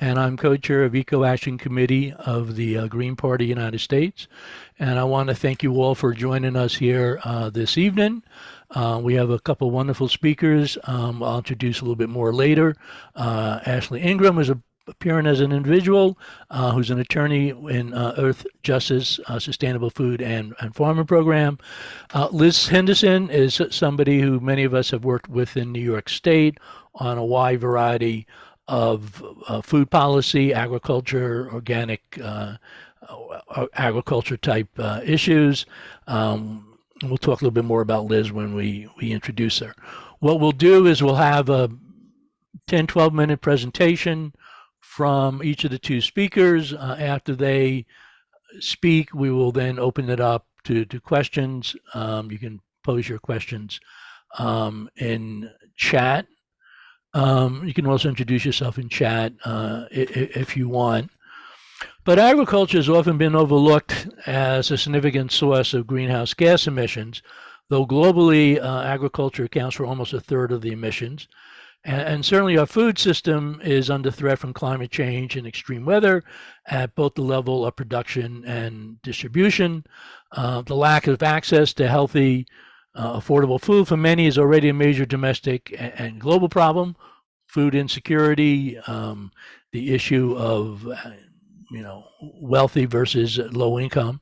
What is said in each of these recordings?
and I'm co-chair of EcoAction Committee of the Green Party United States. And I want to thank you all for joining us here this evening. We have a couple wonderful speakers. I'll introduce a little bit more later. Ashley Ingram is appearing as an individual who's an attorney in Earth Justice, Sustainable Food and Farming Program. Liz Henderson is somebody who many of us have worked with in New York State on a wide variety of food policy, agriculture, organic agriculture type issues. We'll talk a little bit more about Liz when we introduce her. What we'll do is we'll have a 10, 12-minute presentation from each of the two speakers. After they speak, we will then open it up to questions. You can pose your questions in chat. You can also introduce yourself in chat if you want. But agriculture has often been overlooked as a significant source of greenhouse gas emissions, though globally agriculture accounts for almost a third of the emissions. And certainly our food system is under threat from climate change and extreme weather at both the level of production and distribution. The lack of access to healthy, affordable food for many is already a major domestic and global problem. Food insecurity, the issue of wealthy versus low income.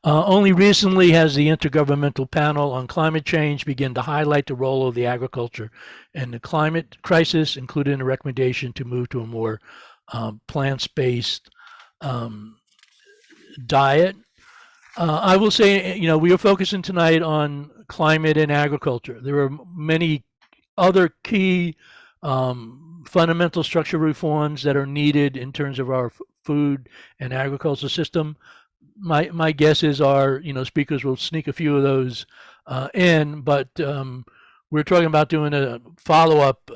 Only recently has the Intergovernmental Panel on Climate Change begun to highlight the role of the agriculture in the climate crisis, including a recommendation to move to a more plant-based diet. I will say, we are focusing tonight on climate and agriculture. There are many other key fundamental structural reforms that are needed in terms of our food and agricultural system. My guess is our speakers will sneak a few of those in, but we're talking about doing a follow-up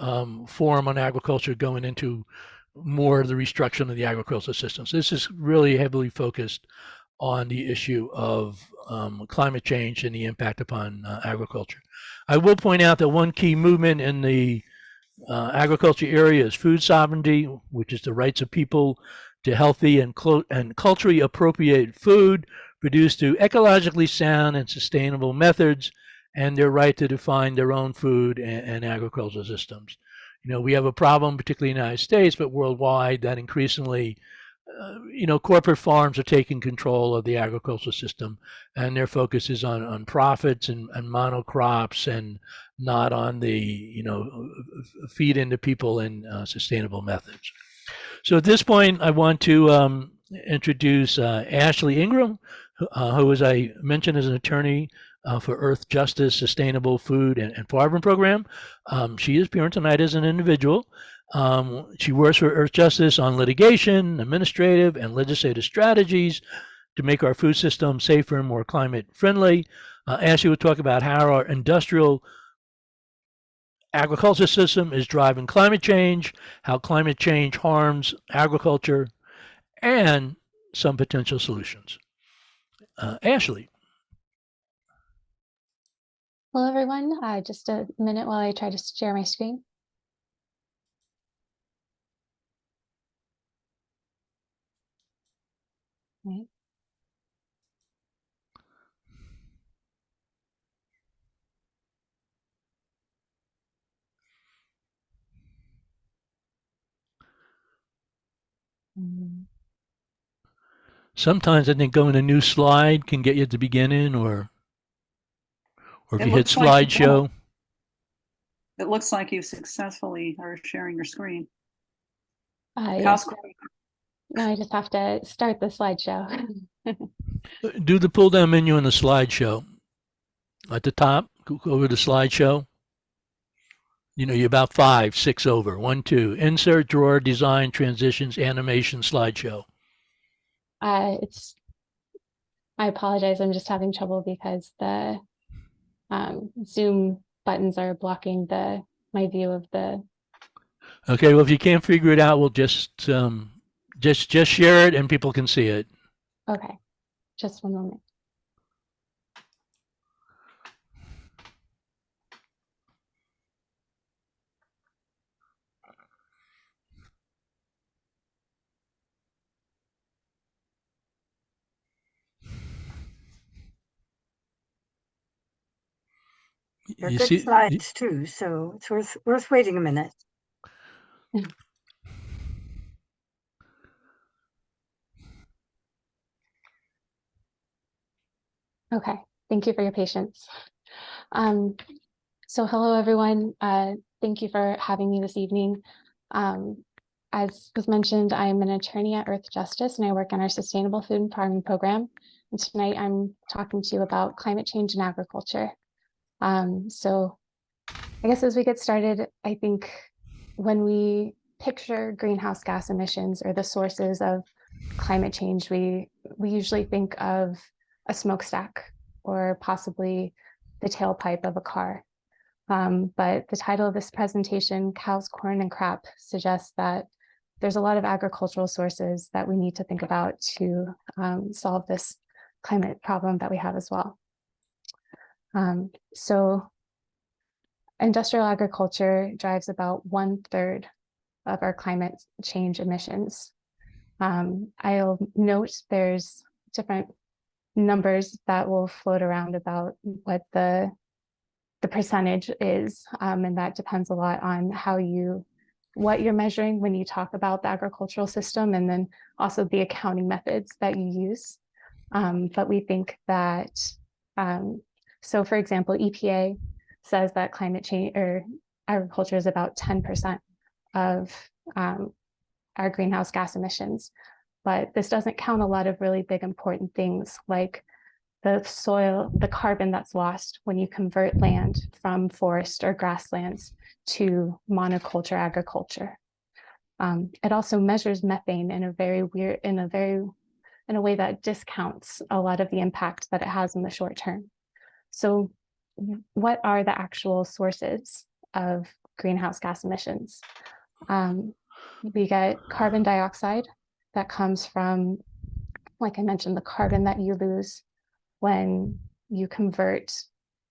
forum on agriculture going into more of the restructuring of the agricultural system. So this is really heavily focused on the issue of climate change and the impact upon agriculture. I will point out that one key movement in the agriculture area is food sovereignty, which is the rights of people to healthy and culturally appropriate food produced through ecologically sound and sustainable methods, and their right to define their own food and agricultural systems. We have a problem, particularly in the United States, but worldwide, that increasingly corporate farms are taking control of the agricultural system, and their focus is on profits and monocrops and not on the feed into people in sustainable methods. So at this point, I want to introduce Ashley Ingram, who, as I mentioned, is an attorney for Earth Justice, Sustainable Food and Farming Program. She is appearing tonight as an individual. She works for Earth Justice on litigation, administrative, and legislative strategies to make our food system safer and more climate friendly. Ashley will talk about how our industrial agriculture system is driving climate change, how climate change harms agriculture, and some potential solutions. Ashley. Hello, everyone. Just a minute while I try to share my screen. Right. Sometimes I think going a new slide can get you at the beginning, or if you hit slideshow. It looks like you successfully are sharing your screen. Yes. No, I just have to start the slideshow. Do the pull down menu in the slideshow. At the top, go over to slideshow. You're about 5, 6 over. 1, 2. Insert, drawer, design, transitions, animation, slideshow. I apologize. I'm just having trouble because the Zoom buttons are blocking my view of the. Okay. Well, if you can't figure it out, we'll just share it and people can see it. Okay. Just one moment. They're You good see, slides too, so it's worth waiting a minute. Okay, thank you for your patience. So hello, everyone. Thank you for having me this evening. As was mentioned, I'm an attorney at Earth Justice, and I work on our Sustainable Food and Farming program. And tonight I'm talking to you about climate change and agriculture. So I guess as we get started, I think when we picture greenhouse gas emissions or the sources of climate change, we usually think of a smokestack or possibly the tailpipe of a car. But the title of this presentation, Cows, Corn, and Crop, suggests that there's a lot of agricultural sources that we need to think about to solve this climate problem that we have as well. So industrial agriculture drives about 1/3 of our climate change emissions. I'll note there's different numbers that will float around about what the percentage is, and that depends a lot on what you're measuring when you talk about the agricultural system, and then also the accounting methods that you use. But we think that, so for example, EPA says that climate change or agriculture is about 10% of our greenhouse gas emissions. But this doesn't count a lot of really big important things like the soil, the carbon that's lost when you convert land from forest or grasslands to monoculture agriculture. It also measures methane in a very weird, in a way that discounts a lot of the impact that it has in the short term. So what are the actual sources of greenhouse gas emissions? We get carbon dioxide that comes from, like I mentioned, the carbon that you lose when you convert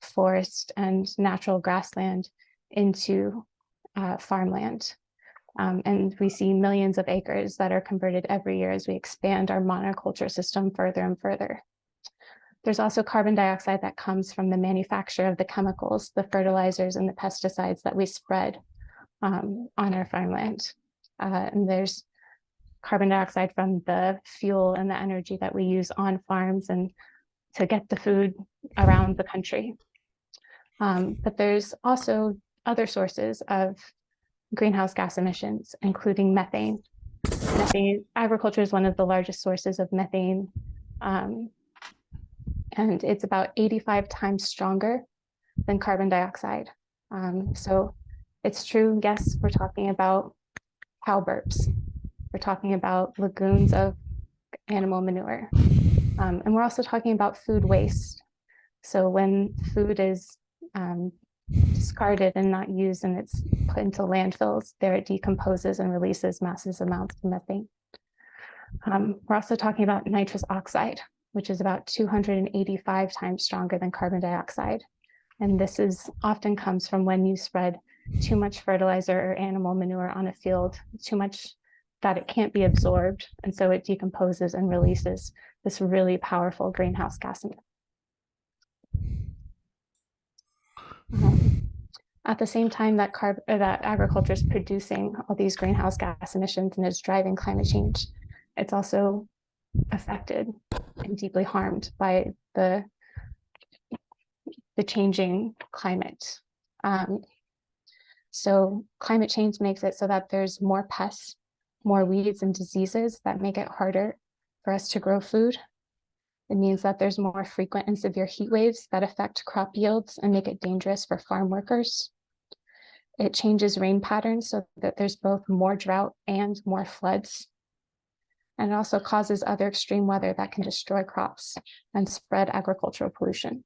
forest and natural grassland into farmland. And we see millions of acres that are converted every year as we expand our monoculture system further and further. There's also carbon dioxide that comes from the manufacture of the chemicals, the fertilizers, and the pesticides that we spread on our farmland. And there's carbon dioxide from the fuel and the energy that we use on farms and to get the food around the country. But there's also other sources of greenhouse gas emissions, including methane. Agriculture is one of the largest sources of methane, and it's about 85 times stronger than carbon dioxide. So it's true, yes, we're talking about cow burps. We're talking about lagoons of animal manure. And we're also talking about food waste. So when food is discarded and not used and it's put into landfills, there it decomposes and releases massive amounts of methane. We're also talking about nitrous oxide, which is about 285 times stronger than carbon dioxide. And this often comes from when you spread too much fertilizer or animal manure on a field, too much that it can't be absorbed. And so it decomposes and releases this really powerful greenhouse gas. At the same time that agriculture is producing all these greenhouse gas emissions and is driving climate change, it's also affected and deeply harmed by the changing climate. So climate change makes it so that there's more pests, more weeds and diseases that make it harder for us to grow food. It means that there's more frequent and severe heat waves that affect crop yields and make it dangerous for farm workers. It changes rain patterns so that there's both more drought and more floods. And it also causes other extreme weather that can destroy crops and spread agricultural pollution.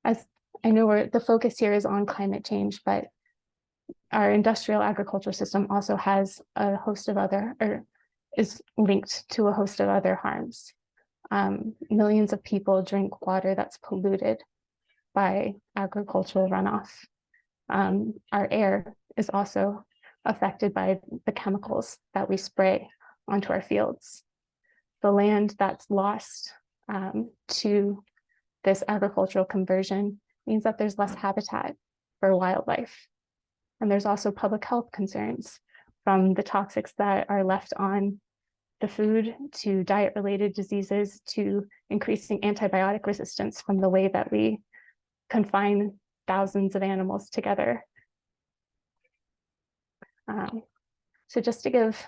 As I know the focus here is on climate change, but our industrial agricultural system also has a host of is linked to a host of other harms. Millions of people drink water that's polluted by agricultural runoff. Our air is also affected by the chemicals that we spray onto our fields. The land that's lost to this agricultural conversion means that there's less habitat for wildlife. And there's also public health concerns, from the toxics that are left on the food to diet-related diseases to increasing antibiotic resistance from the way that we confine thousands of animals together. So just to give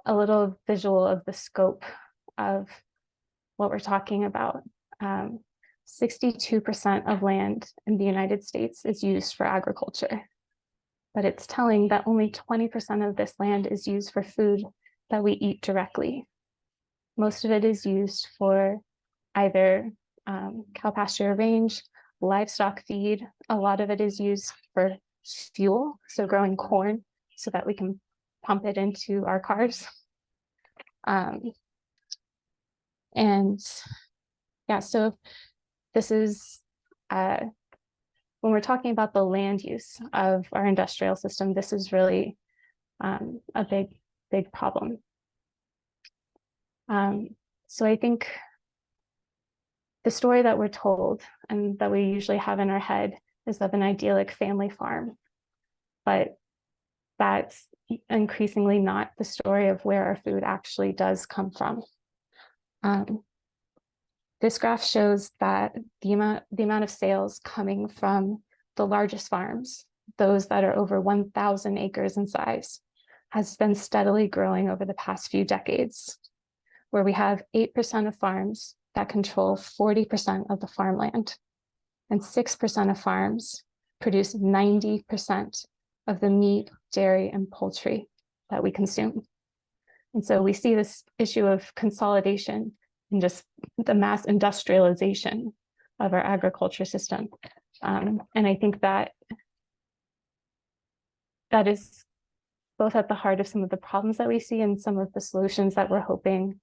a little visual of the scope of what we're talking about, 62% of land in the United States is used for agriculture, but it's telling that only 20% of this land is used for food that we eat directly. Most of it is used for either cow pasture range, livestock feed. A lot of it is used for fuel, so growing corn so that we can pump it into our cars. And yeah, so this is, when we're talking about the land use of our industrial system, this is really a big problem. So I think the story that we're told and that we usually have in our head is of an idyllic family farm, but that's increasingly not the story of where our food actually does come from. This graph shows that the amount of sales coming from the largest farms, those that are over 1,000 acres in size, has been steadily growing over the past few decades, where we have 8% of farms that control 40% of the farmland, and 6% of farms produce 90% of the meat, dairy, and poultry that we consume. And so we see this issue of consolidation and just the mass industrialization of our agriculture system. And I think that that is both at the heart of some of the problems that we see and some of the solutions that we're hoping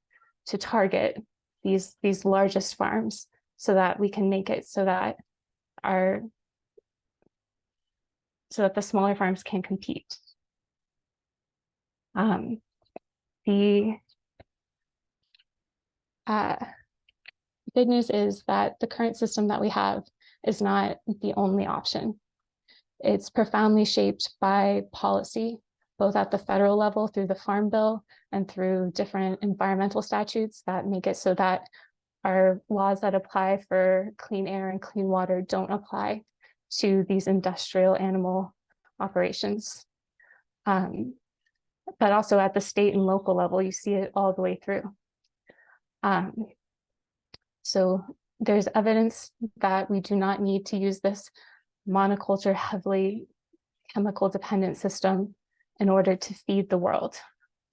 to target these largest farms, so that we can make it so that the smaller farms can compete. The good news is that the current system that we have is not the only option. It's profoundly shaped by policy, both at the federal level through the Farm Bill and through different environmental statutes that make it so that our laws that apply for clean air and clean water don't apply to these industrial animal operations. But also at the state and local level, you see it all the way through. So there's evidence that we do not need to use this monoculture, heavily chemical dependent system in order to feed the world.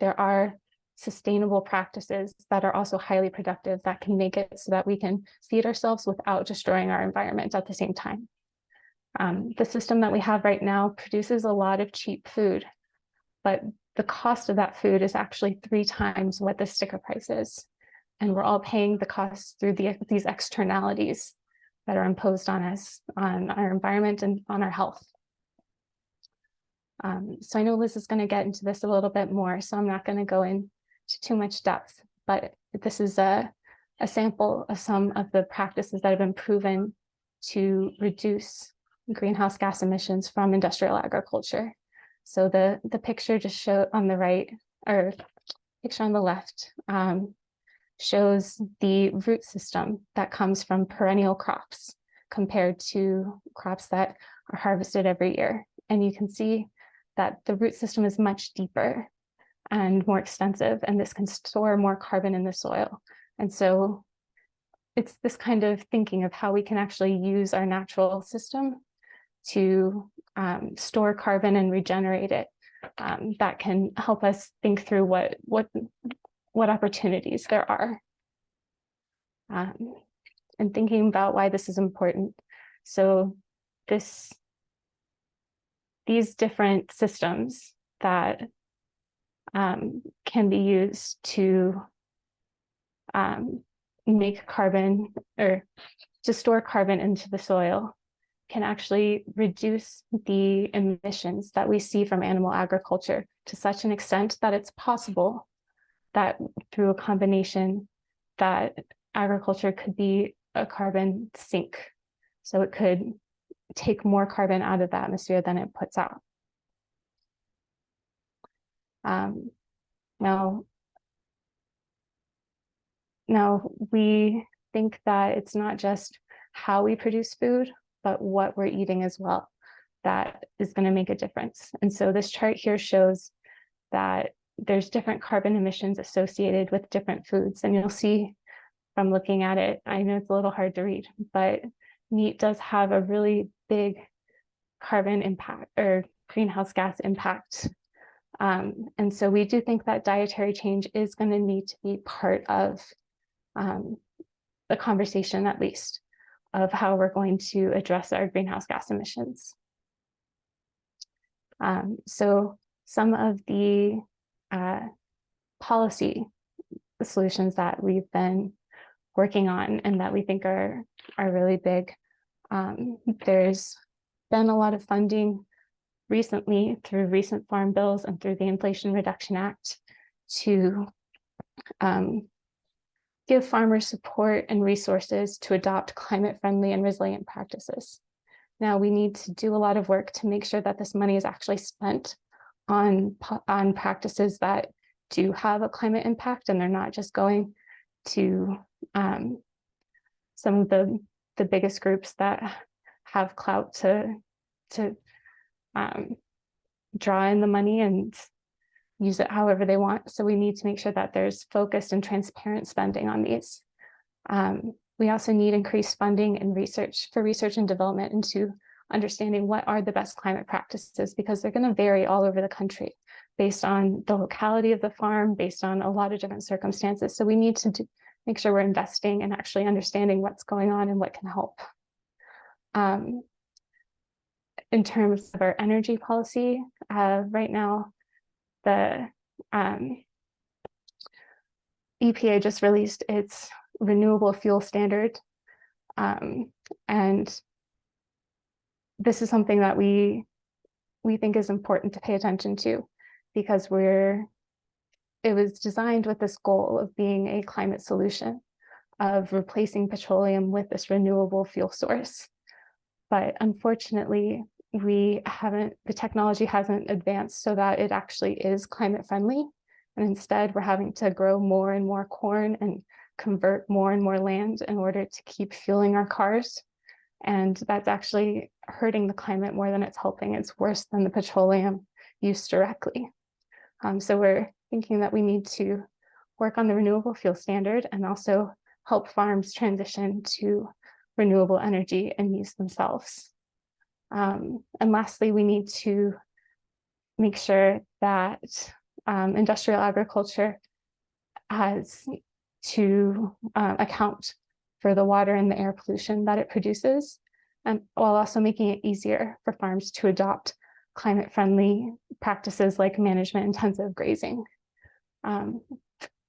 There are sustainable practices that are also highly productive that can make it so that we can feed ourselves without destroying our environment at the same time. The system that we have right now produces a lot of cheap food, but the cost of that food is actually 3 times what the sticker price is. And we're all paying the costs through these externalities that are imposed on us, on our environment and on our health. So I know Liz is going to get into this a little bit more, so I'm not going to go into too much depth, but this is a sample of some of the practices that have been proven to reduce greenhouse gas emissions from industrial agriculture. So the picture just showed on the right, or picture on the left, shows the root system that comes from perennial crops compared to crops that are harvested every year. And you can see that the root system is much deeper and more extensive, and this can store more carbon in the soil. And so it's this kind of thinking of how we can actually use our natural system to store carbon and regenerate it, that can help us think through what opportunities there are. And thinking about why this is important. So these different systems that can be used to make carbon, or to store carbon into the soil, can actually reduce the emissions that we see from animal agriculture to such an extent that it's possible that through a combination that agriculture could be a carbon sink. So it could take more carbon out of the atmosphere than it puts out. Now we think that it's not just how we produce food, but what we're eating as well that is going to make a difference. And so this chart here shows that there's different carbon emissions associated with different foods. And you'll see from looking at it, I know it's a little hard to read, but meat does have a really big carbon impact or greenhouse gas impact. And so we do think that dietary change is going to need to be part of the conversation, at least, of how we're going to address our greenhouse gas emissions. So some of the policy solutions that we've been working on and that we think are really big. There's been a lot of funding recently through recent farm bills and through the Inflation Reduction Act to give farmers support and resources to adopt climate-friendly and resilient practices. Now, we need to do a lot of work to make sure that this money is actually spent on practices that do have a climate impact, and they're not just going to some of the biggest groups that have clout to draw in the money and use it however they want. So we need to make sure that there's focused and transparent spending on these. We also need increased funding and research and development into understanding what are the best climate practices, because they're going to vary all over the country based on the locality of the farm, based on a lot of different circumstances. So we need to make sure we're investing and actually understanding what's going on and what can help. In terms of our energy policy, right now, the EPA just released its renewable fuel standard. And this is something that we think is important to pay attention to, because it was designed with this goal of being a climate solution, of replacing petroleum with this renewable fuel source. But unfortunately, the technology hasn't advanced so that it actually is climate friendly. And instead, we're having to grow more and more corn and convert more and more land in order to keep fueling our cars. And that's actually hurting the climate more than it's helping. It's worse than the petroleum used directly. So we're thinking that we need to work on the renewable fuel standard and also help farms transition to renewable energy and use themselves. And lastly, we need to make sure that industrial agriculture has to account for the water and the air pollution that it produces, and while also making it easier for farms to adopt climate-friendly practices like management-intensive grazing.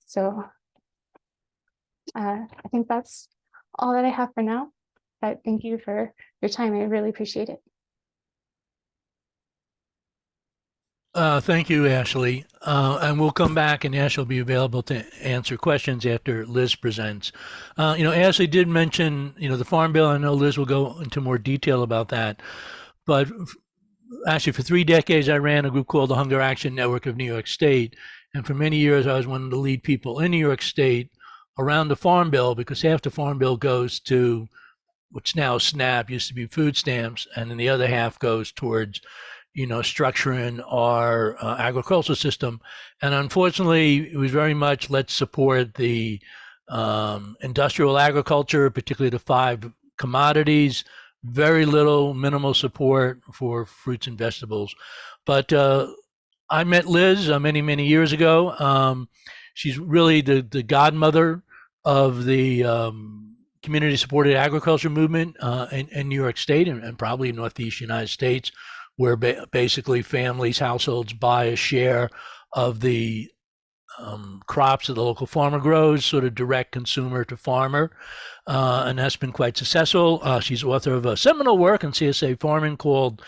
So I think that's all that I have for now, but thank you for your time. I really appreciate it. Thank you, Ashley. And we'll come back, and Ashley will be available to answer questions after Liz presents. Ashley did mention, the Farm Bill. I know Liz will go into more detail about that. But actually, for 3 decades, I ran a group called the Hunger Action Network of New York State. And for many years, I was one of the lead people in New York State around the Farm Bill, because half the Farm Bill goes to what's now SNAP, used to be food stamps, and then the other half goes towards structuring our agricultural system. And unfortunately, it was very much, let's support the industrial agriculture, particularly the 5 commodities, very little, minimal support for fruits and vegetables. But I met Liz many, many years ago. She's really the godmother of the community supported agriculture movement in New York State and probably Northeast United States, where basically families, households buy a share of the crops that the local farmer grows, sort of direct consumer to farmer. And that's been quite successful. She's author of a seminal work in CSA farming called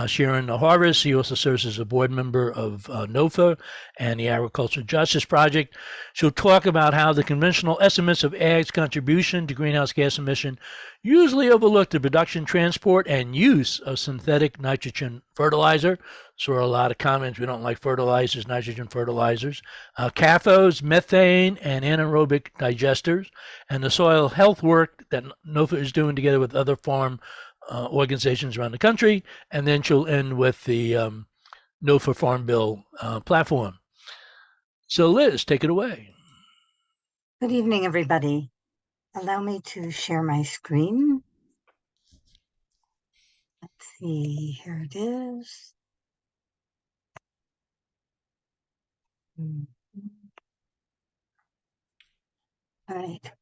Sharon Harvest. She also serves as a board member of NOFA and the Agricultural Justice Project. She'll talk about how the conventional estimates of ag's contribution to greenhouse gas emission usually overlook the production, transport, and use of synthetic nitrogen fertilizer. Saw a lot of comments, we don't like fertilizers, nitrogen fertilizers, cathodes, methane, and anaerobic digesters, and the soil health work that NOFA is doing together with other farm organizations around the country. And then she'll end with the NOFA Farm Bill platform. So Liz, take it away. Good evening, everybody. Allow me to share my screen. Let's see, here it is. All right.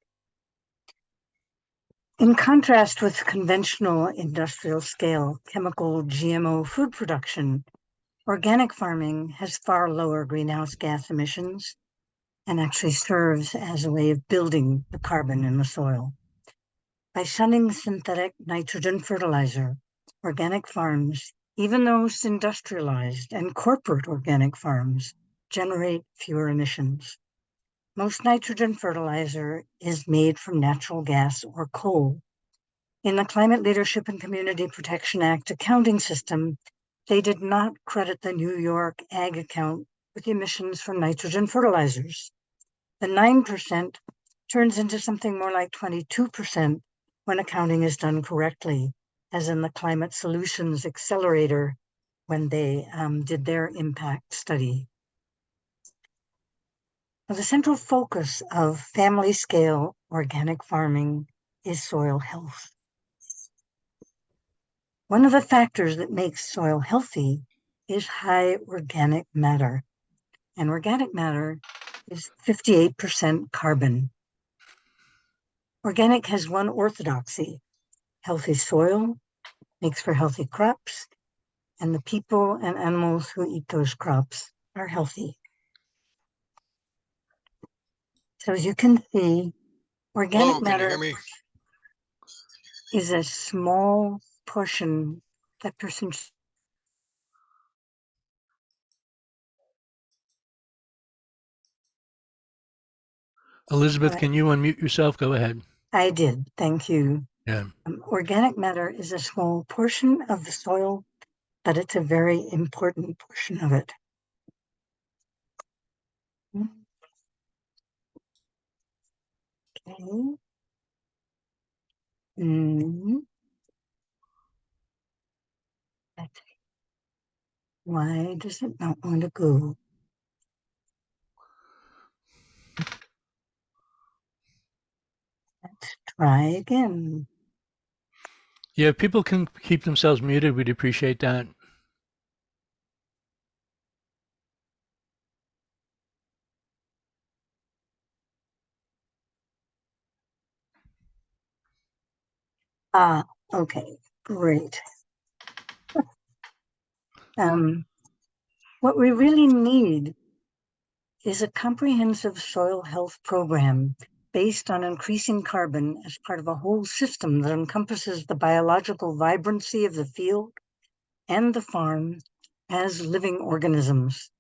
In contrast with conventional industrial scale chemical GMO food production, organic farming has far lower greenhouse gas emissions and actually serves as a way of building the carbon in the soil. By shunning synthetic nitrogen fertilizer, organic farms, even those industrialized and corporate organic farms, generate fewer emissions. Most nitrogen fertilizer is made from natural gas or coal. In the Climate Leadership and Community Protection Act accounting system, they did not credit the New York ag account with emissions from nitrogen fertilizers. The 9% turns into something more like 22% when accounting is done correctly, as in the Climate Solutions Accelerator when they did their impact study. Now, the central focus of family-scale organic farming is soil health. One of the factors that makes soil healthy is high organic matter. And organic matter is 58% carbon. Organic has one orthodoxy: healthy soil makes for healthy crops, and the people and animals who eat those crops are healthy. So as you can see, organic Hello, can you matter hear me? is a small portion that person. Elizabeth, can you unmute yourself? Go ahead. I did, thank you. Yeah. Organic matter is a small portion of the soil, but it's a very important portion of it. Okay. Why does it not want to go? Let's try again. Yeah, if people can keep themselves muted, we'd appreciate that. Okay, great. What we really need is a comprehensive soil health program based on increasing carbon as part of a whole system that encompasses the biological vibrancy of the field and the farm as living organisms.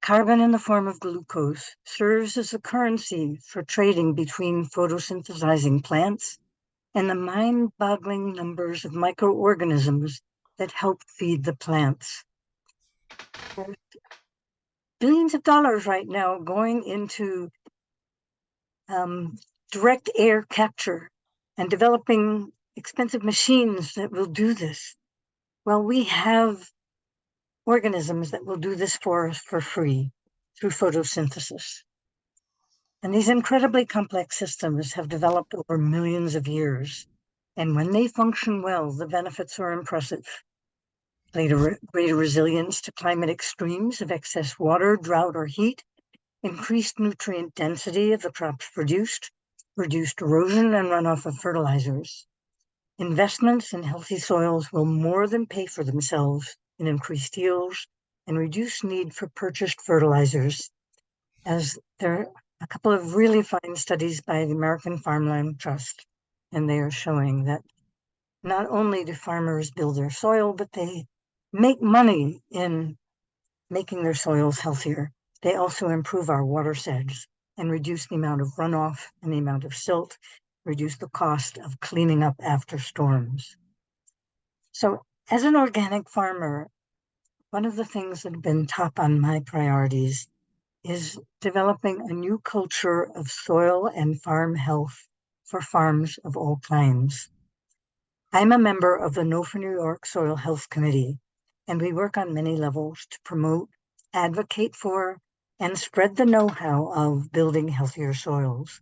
Carbon in the form of glucose serves as a currency for trading between photosynthesizing plants and the mind-boggling numbers of microorganisms that help feed the plants. There's billions of dollars right now going into direct air capture and developing expensive machines that will do this. Well, we have organisms that will do this for us for free through photosynthesis. And these incredibly complex systems have developed over millions of years. And when they function well, the benefits are impressive. Greater resilience to climate extremes of excess water, drought, or heat, increased nutrient density of the crops produced, reduced erosion and runoff of fertilizers. Investments in healthy soils will more than pay for themselves in increased yields and reduced need for purchased fertilizers, as there are a couple of really fine studies by the American Farmland Trust, and they are showing that not only do farmers build their soil, but they make money in making their soils healthier. They also improve our watersheds and reduce the amount of runoff and the amount of silt, reduce the cost of cleaning up after storms. So as an organic farmer, one of the things that have been top on my priorities is developing a new culture of soil and farm health for farms of all kinds. I'm a member of the No for New York Soil Health Committee, and we work on many levels to promote, advocate for, and spread the know-how of building healthier soils.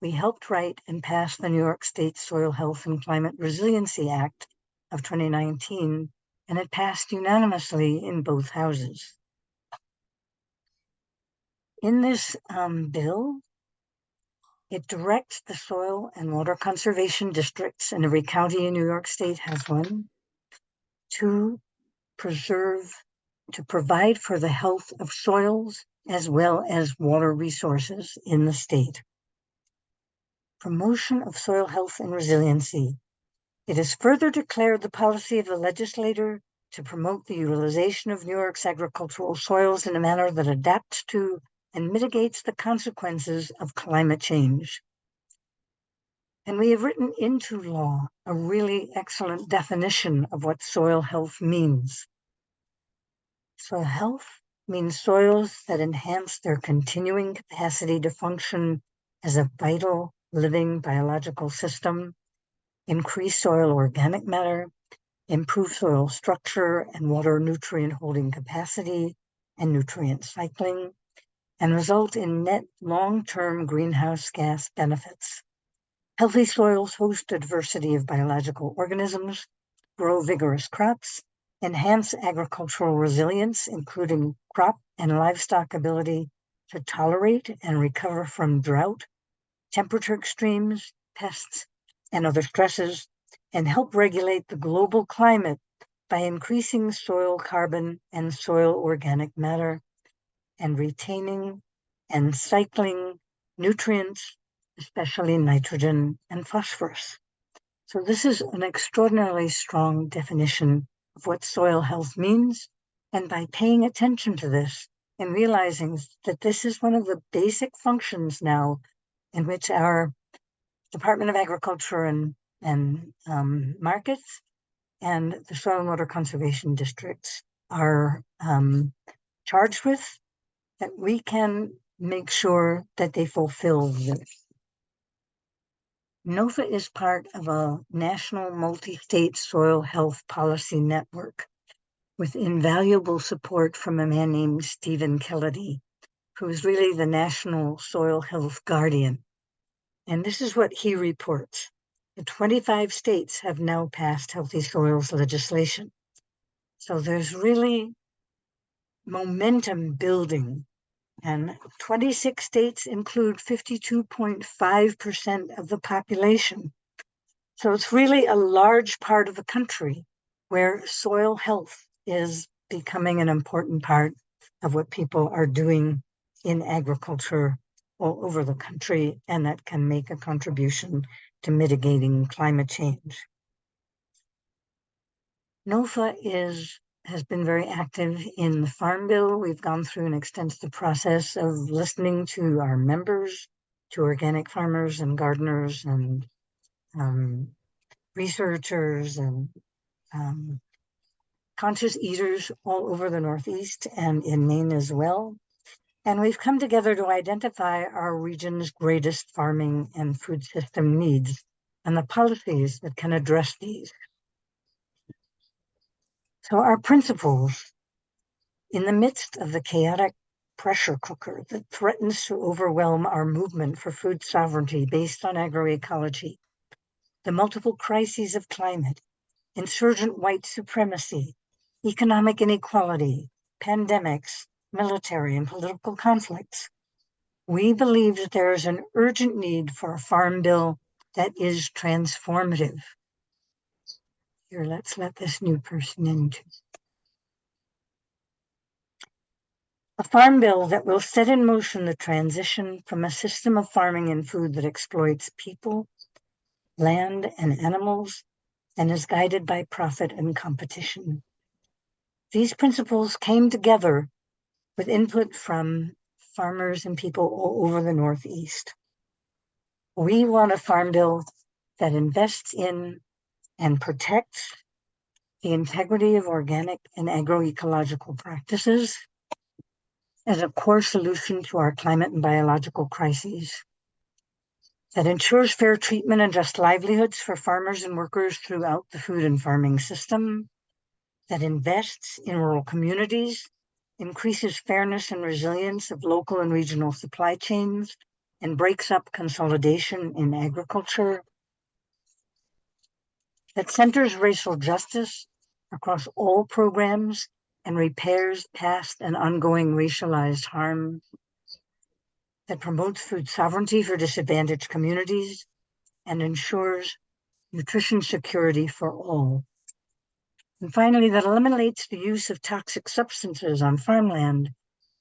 We helped write and pass the New York State Soil Health and Climate Resiliency Act of 2019, and it passed unanimously in both houses. In this bill, it directs the soil and water conservation districts, and every county in New York State has one, to provide for the health of soils as well as water resources in the state. Promotion of soil health and resiliency. It is further declared the policy of the legislator to promote the utilization of New York's agricultural soils in a manner that adapts to and mitigates the consequences of climate change. And we have written into law a really excellent definition of what soil health means. Soil health means soils that enhance their continuing capacity to function as a vital living biological system, increase soil organic matter, improve soil structure and water nutrient holding capacity and nutrient cycling, and result in net long-term greenhouse gas benefits. Healthy soils host a diversity of biological organisms, grow vigorous crops, enhance agricultural resilience, including crop and livestock ability to tolerate and recover from drought, temperature extremes, pests, and other stresses, and help regulate the global climate by increasing soil carbon and soil organic matter and retaining and cycling nutrients, especially nitrogen and phosphorus. So this is an extraordinarily strong definition of what soil health means. And by paying attention to this and realizing that this is one of the basic functions now in which our Department of Agriculture and Markets and the Soil and Water Conservation Districts are charged with, that we can make sure that they fulfill this. NOFA is part of a national multi-state soil health policy network with invaluable support from a man named Stephen Kennedy, who is really the national soil health guardian. And this is what he reports. The 25 states have now passed healthy soils legislation. So there's really momentum building. And 26 states include 52.5% of the population. So it's really a large part of the country where soil health is becoming an important part of what people are doing in agriculture all over the country, and that can make a contribution to mitigating climate change. NOFA has been very active in the Farm Bill. We've gone through an extensive process of listening to our members, to organic farmers and gardeners and researchers and conscious eaters all over the Northeast and in Maine as well. And we've come together to identify our region's greatest farming and food system needs and the policies that can address these. So our principles, in the midst of the chaotic pressure cooker that threatens to overwhelm our movement for food sovereignty based on agroecology, the multiple crises of climate, insurgent white supremacy, economic inequality, pandemics, military and political conflicts, we believe that there is an urgent need for a farm bill that is transformative. Here, let's let this new person in too. A farm bill that will set in motion the transition from a system of farming and food that exploits people, land, and animals, and is guided by profit and competition. These principles came together with input from farmers and people all over the Northeast. We want a farm bill that invests in and protects the integrity of organic and agroecological practices as a core solution to our climate and biological crises, that ensures fair treatment and just livelihoods for farmers and workers throughout the food and farming system, that invests in rural communities, increases fairness and resilience of local and regional supply chains, and breaks up consolidation in agriculture, that centers racial justice across all programs and repairs past and ongoing racialized harm, that promotes food sovereignty for disadvantaged communities and ensures nutrition security for all. And finally, that eliminates the use of toxic substances on farmland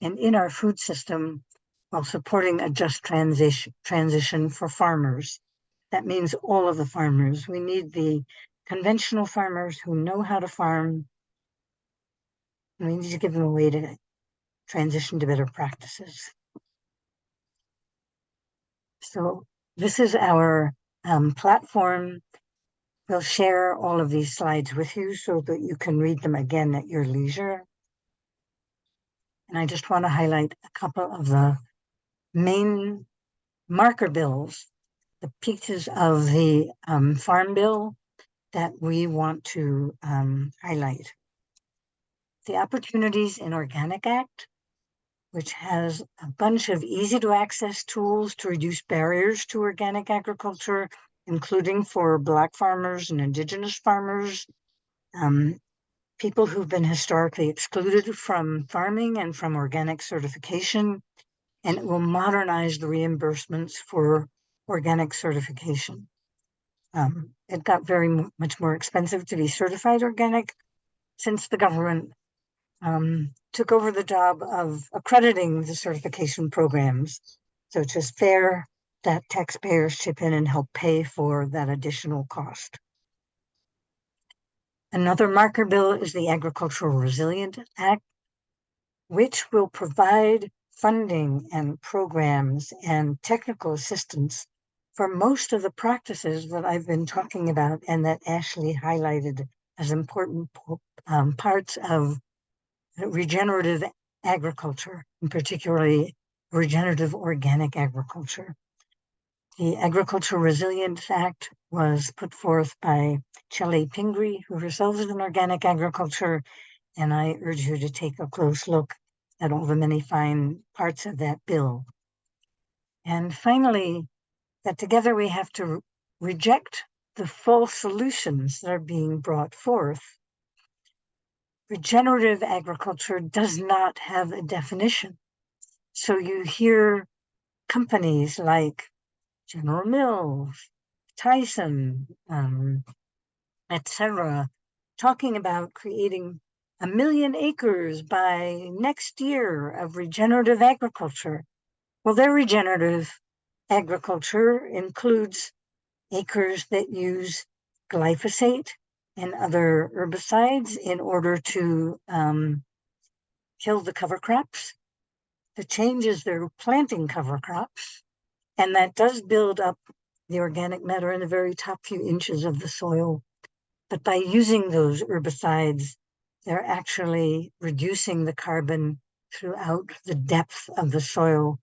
and in our food system while supporting a just transition for farmers. That means all of the farmers. We need the conventional farmers who know how to farm, and we need to give them a way to transition to better practices. So this is our platform. We'll share all of these slides with you so that you can read them again at your leisure. And I just want to highlight a couple of the main marker bills, the pieces of the Farm Bill that we want to highlight. The Opportunities in Organic Act, which has a bunch of easy to access tools to reduce barriers to organic agriculture, including for Black farmers and Indigenous farmers, people who've been historically excluded from farming and from organic certification, and it will modernize the reimbursements for organic certification. It got very much more expensive to be certified organic since the government took over the job of accrediting the certification programs. So it's just fair that taxpayers chip in and help pay for that additional cost. Another marker bill is the Agricultural Resilience Act, which will provide funding and programs and technical assistance for most of the practices that I've been talking about and that Ashley highlighted as important parts of regenerative agriculture, and particularly regenerative organic agriculture. The Agricultural Resilience Act was put forth by Shelley Pingree, who herself is in organic agriculture, and I urge you to take a close look at all the many fine parts of that bill. And finally, that together we have to reject the false solutions that are being brought forth. Regenerative agriculture does not have a definition. So you hear companies like General Mills, Tyson, etc., talking about creating 1 million acres by next year of regenerative agriculture. Well, their regenerative agriculture includes acres that use glyphosate and other herbicides in order to kill the cover crops. The change is they're planting cover crops, and that does build up the organic matter in the very top few inches of the soil. But by using those herbicides, they're actually reducing the carbon throughout the depth of the soil,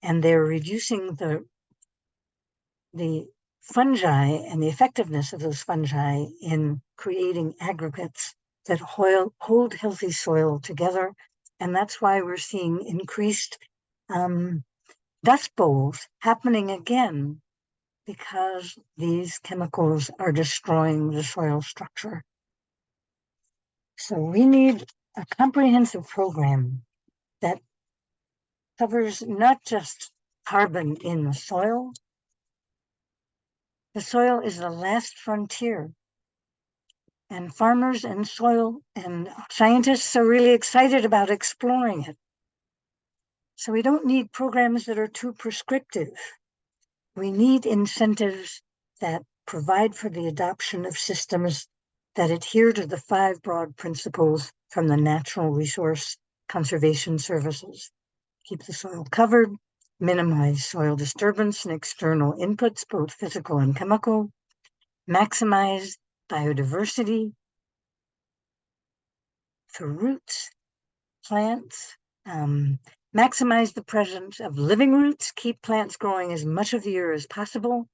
and they're reducing the fungi and the effectiveness of those fungi in creating aggregates that hold healthy soil together. And that's why we're seeing increased dust bowls happening again, because these chemicals are destroying the soil structure. So we need a comprehensive program that covers not just carbon in the soil. The soil is the last frontier, and farmers and soil and scientists are really excited about exploring it. So we don't need programs that are too prescriptive. We need incentives that provide for the adoption of systems that adhere to the 5 broad principles from the Natural Resource Conservation Services. Keep the soil covered, minimize soil disturbance and external inputs, both physical and chemical, maximize biodiversity for roots, plants, maximize the presence of living roots, keep plants growing as much of the year as possible,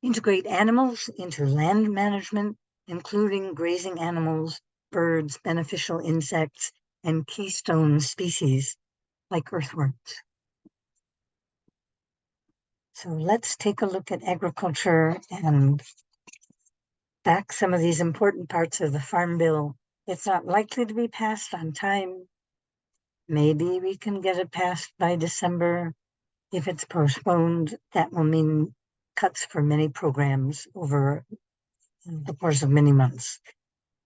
integrate animals into land management, including grazing animals, birds, beneficial insects, and keystone species like earthworms. So let's take a look at agriculture and back some of these important parts of the Farm Bill. It's not likely to be passed on time. Maybe we can get it passed by December. If it's postponed, that will mean cuts for many programs over the course of many months.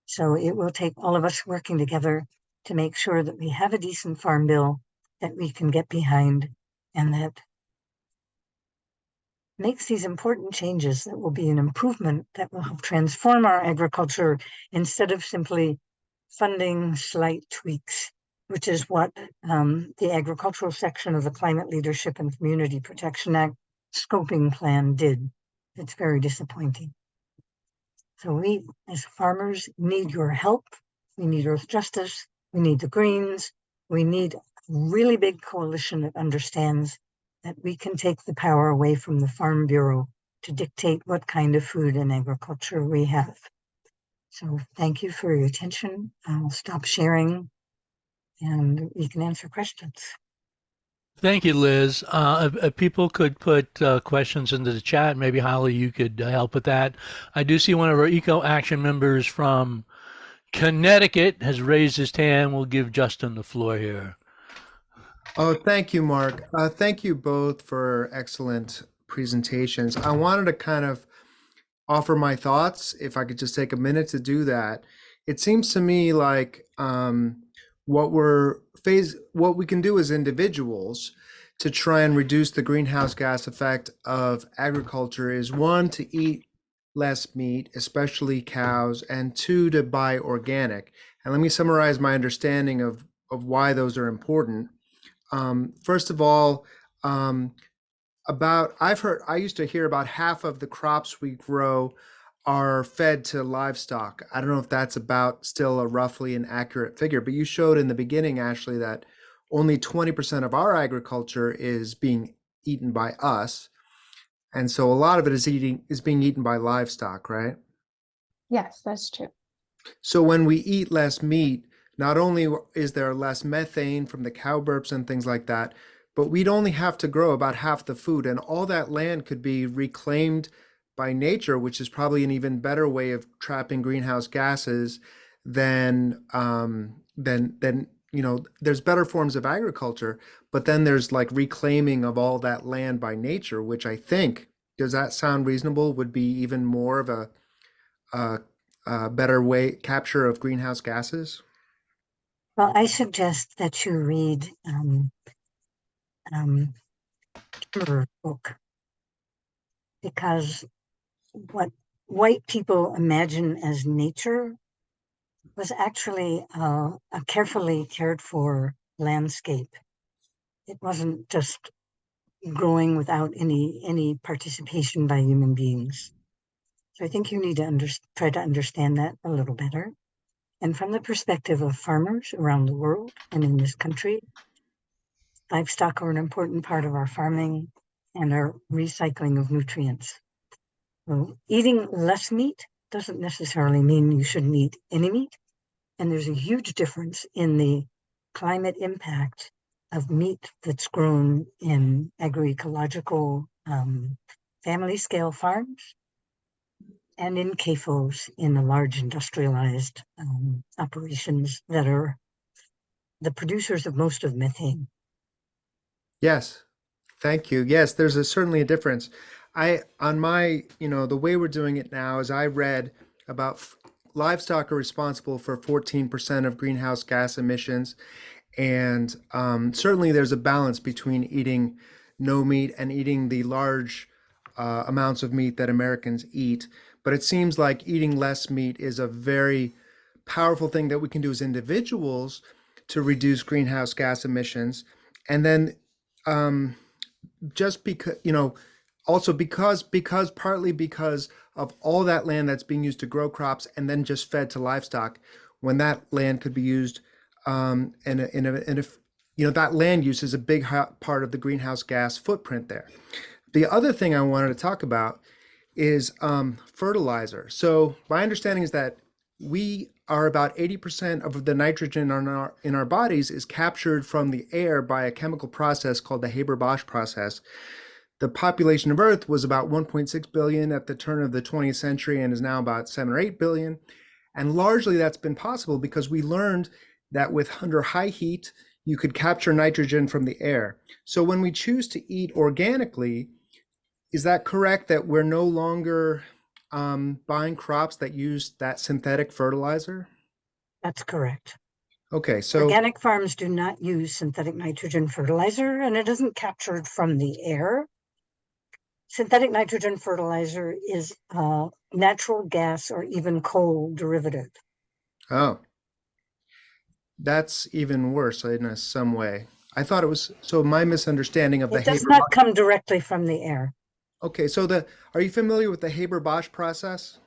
So it will take all of us working together to make sure that we have a decent Farm Bill that we can get behind and that makes these important changes that will be an improvement that will help transform our agriculture instead of simply funding slight tweaks, which is what the agricultural section of the Climate Leadership and Community Protection Act scoping plan did. It's very disappointing. So we, as farmers, need your help. We need Earth Justice. We need the Greens. We need a really big coalition that understands that we can take the power away from the Farm Bureau to dictate what kind of food and agriculture we have. So thank you for your attention. I'll stop sharing and we can answer questions. Thank you, Liz. If people could put questions into the chat, maybe Holly, you could help with that. I do see one of our EcoAction members from Connecticut has raised his hand. We'll give Justin the floor here. Oh, thank you, Mark. Thank you both for excellent presentations. I wanted to kind of offer my thoughts, if I could just take a minute to do that. It seems to me like what we can do as individuals to try and reduce the greenhouse gas effect of agriculture is, 1, to eat less meat, especially cows, and 2, to buy organic. And let me summarize my understanding of why those are important. First of all, I used to hear about half of the crops we grow are fed to livestock. I don't know if that's about still a roughly an accurate figure, but you showed in the beginning, Ashley, that only 20% of our agriculture is being eaten by us. And so a lot of it is being eaten by livestock, right? Yes, that's true. So when we eat less meat, not only is there less methane from the cow burps and things like that, but we'd only have to grow about half the food, and all that land could be reclaimed by nature, which is probably an even better way of trapping greenhouse gases than there's better forms of agriculture, but then there's like reclaiming of all that land by nature, which I think, does that sound reasonable, would be even more of a better way capture of greenhouse gases? Well, I suggest that you read Kimmerer's book, because what white people imagine as nature was actually a carefully cared for landscape. It wasn't just growing without any participation by human beings. So I think you need to try to understand that a little better. And from the perspective of farmers around the world and in this country, livestock are an important part of our farming and our recycling of nutrients. So eating less meat doesn't necessarily mean you shouldn't eat any meat. And there's a huge difference in the climate impact of meat that's grown in agroecological family scale farms and in CAFOs, in the large industrialized operations that are the producers of most of methane. Yes, thank you. Yes, there's certainly a difference. The way we're doing it now is I read about livestock are responsible for 14% of greenhouse gas emissions. And certainly there's a balance between eating no meat and eating the large amounts of meat that Americans eat. but it seems like eating less meat is a very powerful thing that we can do as individuals to reduce greenhouse gas emissions. And then just because, also because partly because of all that land that's being used to grow crops and then just fed to livestock, when that land could be used that land use is a big part of the greenhouse gas footprint there. The other thing I wanted to talk about is fertilizer. So my understanding is that we are about 80% of the nitrogen in our bodies is captured from the air by a chemical process called the Haber-Bosch process. The population of Earth was about 1.6 billion at the turn of the 20th century and is now about 7 or 8 billion. And largely that's been possible because we learned that under high heat, you could capture nitrogen from the air. So when we choose to eat organically, is that correct that we're no longer buying crops that use that synthetic fertilizer? That's correct. Okay, so Organic farms do not use synthetic nitrogen fertilizer, and it isn't captured from the air. Synthetic nitrogen fertilizer is a natural gas or even coal derivative. oh, that's even worse in some way. I thought it was, so my misunderstanding of the It does Haber. not come directly from the air. Okay, so are you familiar with the Haber-Bosch process?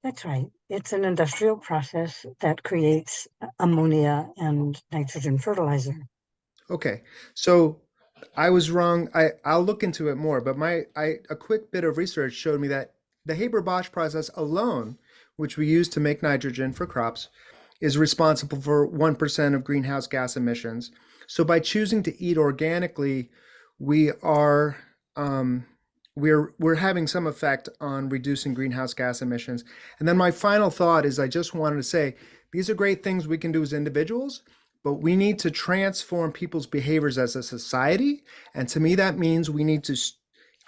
That's right. It's an industrial process that creates ammonia and nitrogen fertilizer. Okay, so I was wrong. I'll look into it more, but a quick bit of research showed me that the Haber-Bosch process alone, which we use to make nitrogen for crops, is responsible for 1% of greenhouse gas emissions. So by choosing to eat organically, we are we're having some effect on reducing greenhouse gas emissions. And then my final thought is I just wanted to say, these are great things we can do as individuals, but we need to transform people's behaviors as a society. And to me, that means we need to,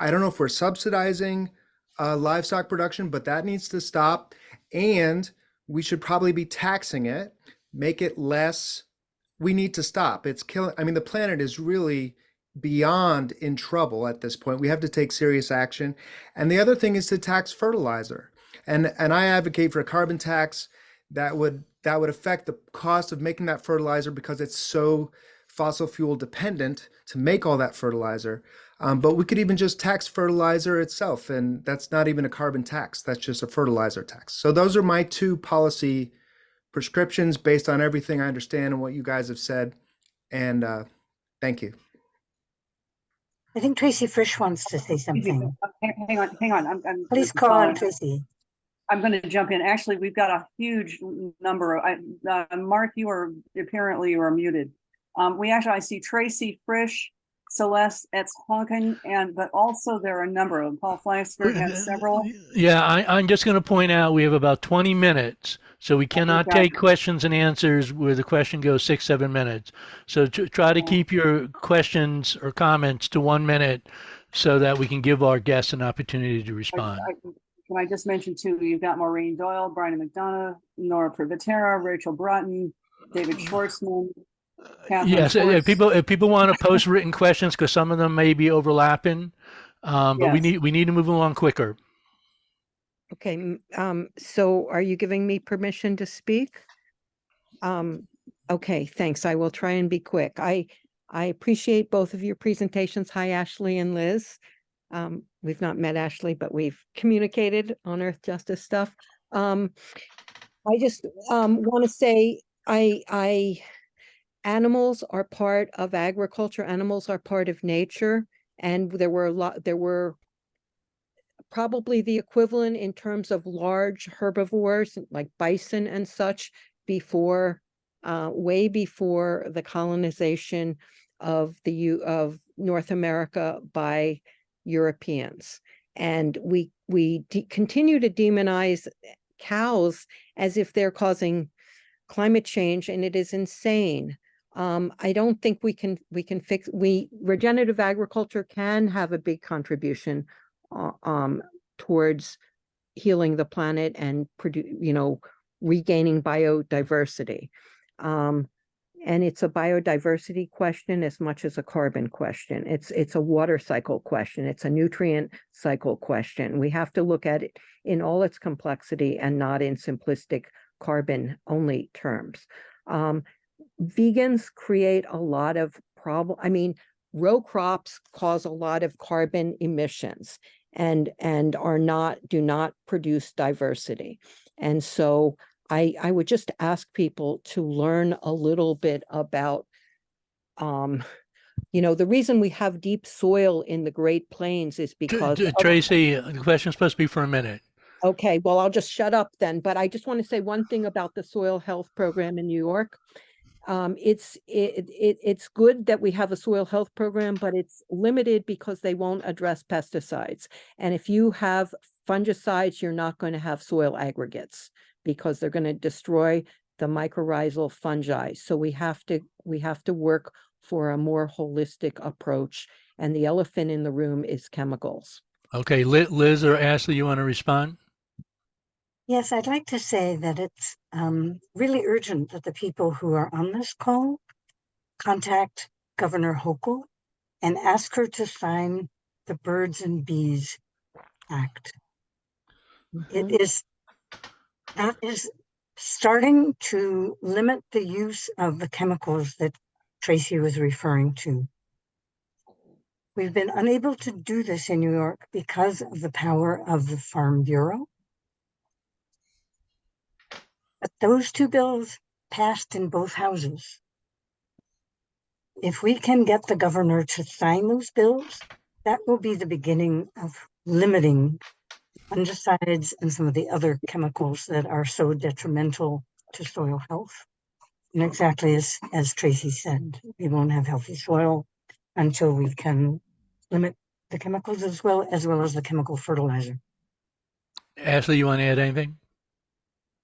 I don't know if we're subsidizing livestock production, but that needs to stop. And we should probably be taxing it, make it less. We need to stop. It's killing, the planet is really beyond in trouble at this point. We have to take serious action. And the other thing is to tax fertilizer. And I advocate for a carbon tax that would affect the cost of making that fertilizer because it's so fossil fuel dependent to make all that fertilizer. But we could even just tax fertilizer itself, and that's not even a carbon tax. That's just a fertilizer tax. So those are my two policy prescriptions based on everything I understand and what you guys have said. And thank you. I think Tracy Frisch wants to say something. Hang on. Please call on Tracy. I'm going to jump in. Actually, we've got a huge number of, Mark, you are muted. I see Tracy Frisch, Celeste Etzhagen, but also there are a number of them. Paul Fleisberg has several. Yeah, I'm just going to point out we have about 20 minutes, so we cannot take questions and answers where the question goes 6-7 minutes. So try to keep your questions or comments to 1 minute so that we can give our guests an opportunity to respond. Can I just mention too, you've got Maureen Doyle, Brian McDonough, Nora Privatera, Rachel Broughton, David Schwartzman. Yes, if people want to post written questions, because some of them may be overlapping, but yes. we need to move along quicker. Okay, so are you giving me permission to speak? Okay, thanks. I will try and be quick. I appreciate both of your presentations. Hi, Ashley and Liz. We've not met Ashley, but we've communicated on Earth Justice stuff. I just want to say animals are part of agriculture. Animals are part of nature, and there were probably the equivalent in terms of large herbivores like bison and such before, way before the colonization of North America by Europeans. And we continue to demonize cows as if they're causing climate change, and it is insane. I don't think we can fix. Regenerative agriculture can have a big contribution towards healing the planet and regaining biodiversity. And it's a biodiversity question as much as a carbon question. It's a water cycle question. It's a nutrient cycle question. We have to look at it in all its complexity and not in simplistic carbon only terms. Vegans create a lot of problem. I mean, row crops cause a lot of carbon emissions and do not produce diversity. And so I would just ask people to learn a little bit about, the reason we have deep soil in the Great Plains is because Tracy, the question's supposed to be for a minute. Okay, well, I'll just shut up then. But I just want to say one thing about the soil health program in New York. It's good that we have a soil health program, but it's limited because they won't address pesticides. And if you have fungicides, you're not going to have soil aggregates because they're going to destroy the mycorrhizal fungi. So we have to work for a more holistic approach. And the elephant in the room is chemicals. Okay, Liz or Ashley, you want to respond? Yes, I'd like to say that it's really urgent that the people who are on this call contact Governor Hochul and ask her to sign the Birds and Bees Act. That is starting to limit the use of the chemicals that Tracy was referring to. We've been unable to do this in New York because of the power of the Farm Bureau. But those two bills passed in both houses. If we can get the governor to sign those bills, that will be the beginning of limiting fungicides and some of the other chemicals that are so detrimental to soil health. And exactly as Tracy said, we won't have healthy soil until we can limit the chemicals as well as the chemical fertilizer. Ashley, you want to add anything?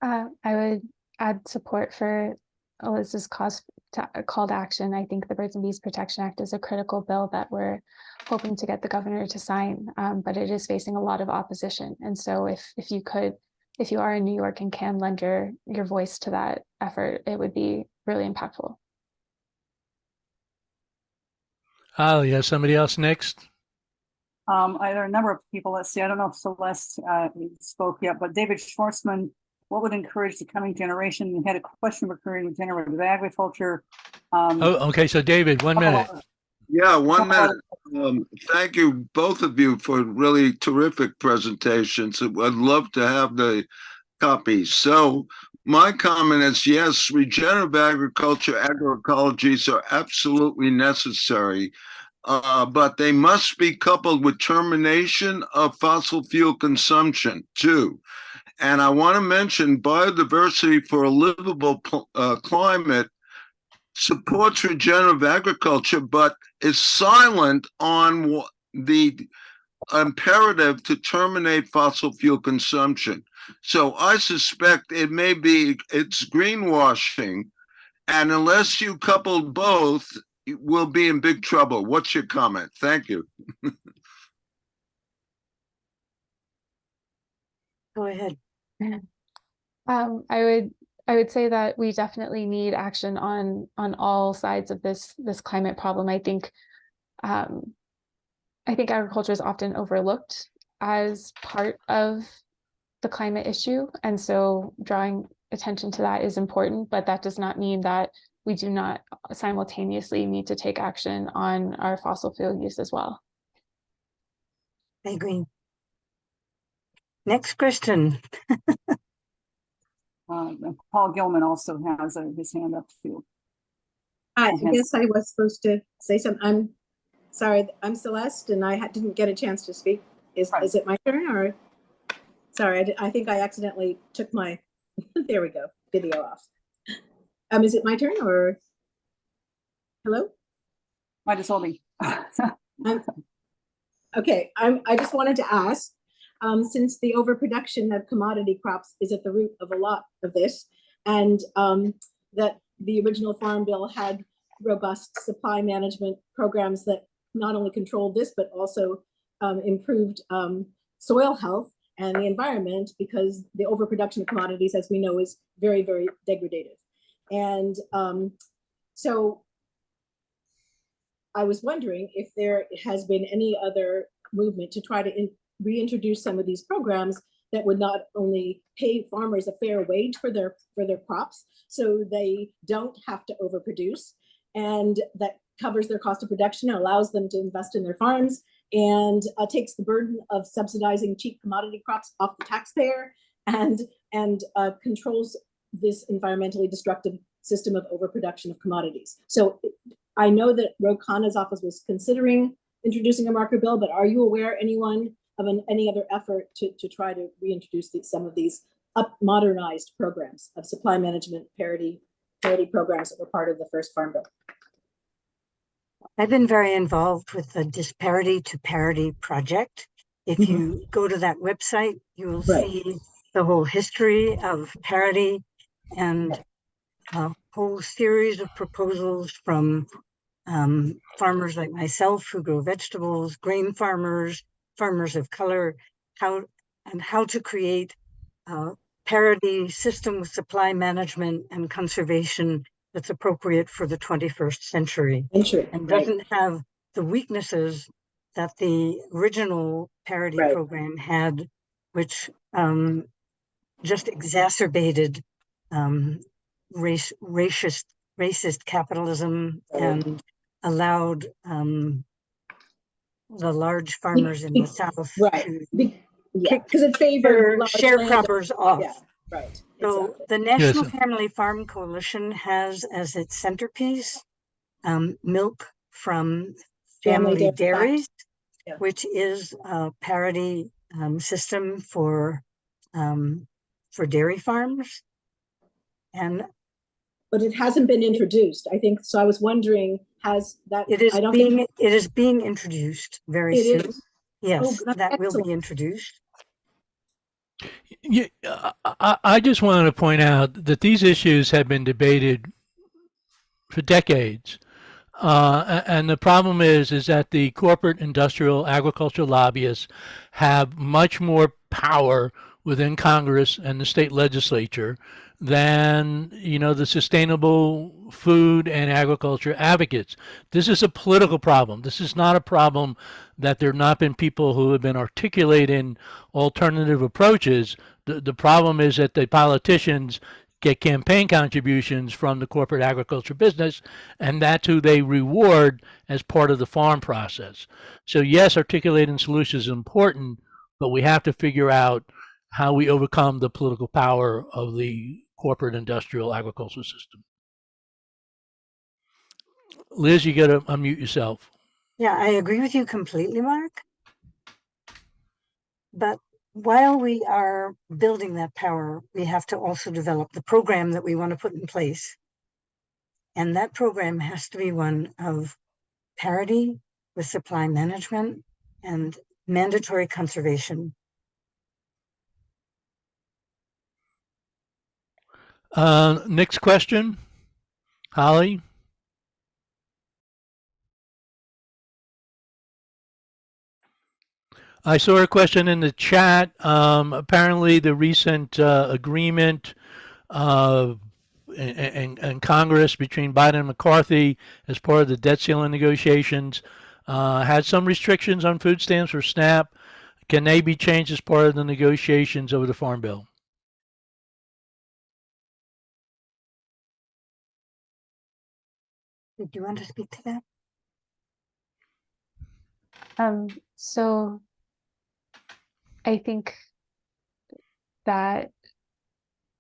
I would add support for Eliz's call to action. I think the Birds and Bees Protection Act is a critical bill that we're hoping to get the governor to sign, but it is facing a lot of opposition. And so if you are in New York and can lend your voice to that effort, it would be really impactful. Oh, yeah, somebody else next? There are a number of people. Let's see. I don't know if Celeste spoke yet, but David Schwartzman, what would encourage the coming generation? We had a question recurring with generative agriculture. Okay. So David, 1 minute. Yeah, 1 minute. Thank you, both of you, for really terrific presentations. I'd love to have the copies. So my comment is, yes, regenerative agriculture, agroecologies are absolutely necessary, but they must be coupled with termination of fossil fuel consumption too. And I want to mention biodiversity for a livable climate supports regenerative agriculture, but is silent on the imperative to terminate fossil fuel consumption. So I suspect it's greenwashing. And unless you couple both, we'll be in big trouble. What's your comment? Thank you. Go ahead. I would say that we definitely need action on all sides of this climate problem. I think agriculture is often overlooked as part of the climate issue, and so drawing attention to that is important. But that does not mean that we do not simultaneously need to take action on our fossil fuel use as well. I agree. Next question. Paul Gilman also has his hand up too. I guess I was supposed to say something. I'm sorry. I'm Celeste, and I didn't get a chance to speak. Is it my turn, or sorry? I think I accidentally took my. There we go. Video off. Is it my turn, or hello? Might as well be. Okay. I just wanted to ask. Since the overproduction of commodity crops is at the root of a lot of this, and that the original Farm Bill had robust supply management programs that not only controlled this, but also improved soil health and the environment, because the overproduction of commodities, as we know, is very, very degradative. And So I was wondering if there has been any other movement to try to reintroduce some of these programs that would not only pay farmers a fair wage for their crops, so they don't have to overproduce, and that covers their cost of production and allows them to invest in their farms, and takes the burden of subsidizing cheap commodity crops off the taxpayer, and controls this environmentally destructive system of overproduction of commodities. So I know that Ro Khanna's office was considering introducing a marker bill, but are you aware anyone of any other effort to try to reintroduce some of these modernized programs of supply management parity programs that were part of the first Farm Bill? I've been very involved with the Disparity to Parity project. If you go to that website, you will see the whole history of parity and a whole series of proposals from farmers like myself who grow vegetables, grain farmers, farmers of color, how to create a parity system with supply management and conservation that's appropriate for the 21st century and doesn't have the weaknesses that the original parity program had, which just exacerbated racist capitalism and allowed the large farmers in the South to because it favored sharecroppers off. Yeah, right. So the National Family Farm Coalition has as its centerpiece milk from family dairies, which is a parity system for dairy farms. But it hasn't been introduced, I think. So I was wondering, has that? It is being introduced very soon. Yes, that will be introduced. Yeah, I just wanted to point out that these issues have been debated for decades. And the problem is that the corporate, industrial, agricultural lobbyists have much more power within Congress and the state legislature than, the sustainable food and agriculture advocates. This is a political problem. This is not a problem that there have not been people who have been articulating alternative approaches. The problem is that the politicians get campaign contributions from the corporate agriculture business, and that's who they reward as part of the farm process. So yes, articulating solutions is important, but we have to figure out how we overcome the political power of the corporate industrial agricultural system. Liz, you got to unmute yourself. Yeah, I agree with you completely, Mark. But while we are building that power, we have to also develop the program that we want to put in place. And that program has to be one of parity with supply management and mandatory conservation. Next question, Holly. I saw a question in the chat. Apparently, the recent agreement in Congress between Biden and McCarthy as part of the debt ceiling negotiations had some restrictions on food stamps for SNAP. Can they be changed as part of the negotiations over the Farm Bill? Did you want to speak to that? So I think that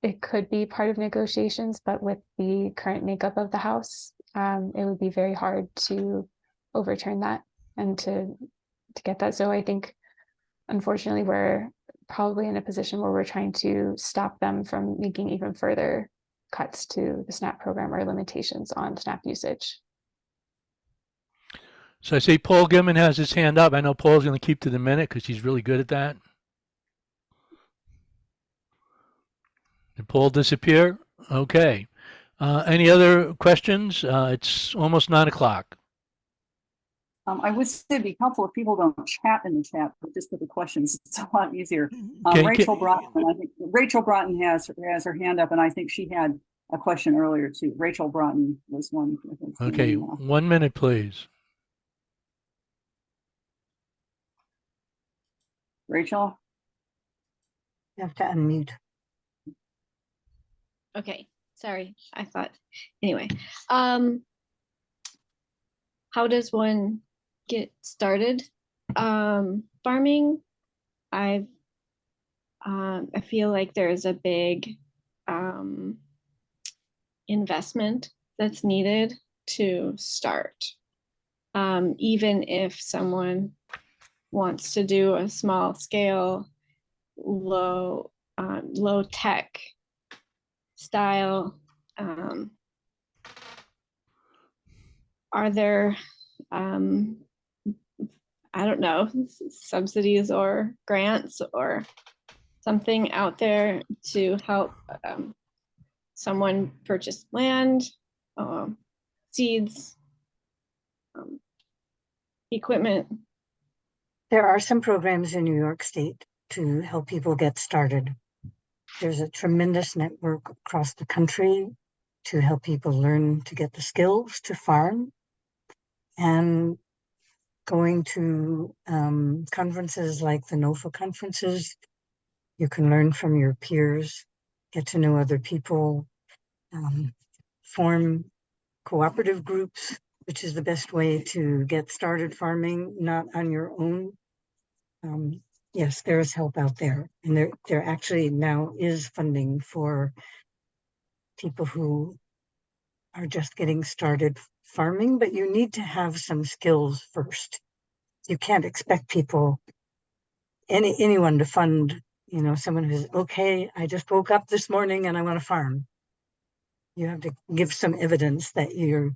it could be part of negotiations, but with the current makeup of the House, it would be very hard to overturn that and to get that. So I think, unfortunately, we're probably in a position where we're trying to stop them from making even further cuts to the SNAP program or limitations on SNAP usage. So I see Paul Gilman has his hand up. I know Paul's going to keep to the minute because he's really good at that. Did Paul disappear? Okay. Any other questions? It's almost 9 o'clock. I would say it'd be helpful if people don't chat in the chat, but just put the questions. It's a lot easier. Rachel Broughton has her hand up, and I think she had a question earlier too. Rachel Broughton was one. Okay, 1 minute, please. Rachel? You have to unmute. Okay, sorry. I thought, anyway, how does one get started? Farming, I feel like there's a big investment that's needed to start. Even if someone wants to do a small scale, low tech style, are there, I don't know, subsidies or grants or something out there to help someone purchase land, seeds, equipment? There are some programs in New York State to help people get started. There's a tremendous network across the country to help people learn to get the skills to farm. And going to conferences like the NOFA conferences, you can learn from your peers, get to know other people, form cooperative groups, which is the best way to get started farming, not on your own. Yes, there is help out there. And there actually now is funding for people who are just getting started farming, but you need to have some skills first. You can't expect people, anyone to fund, someone who's, okay, I just woke up this morning and I want to farm. You have to give some evidence that you're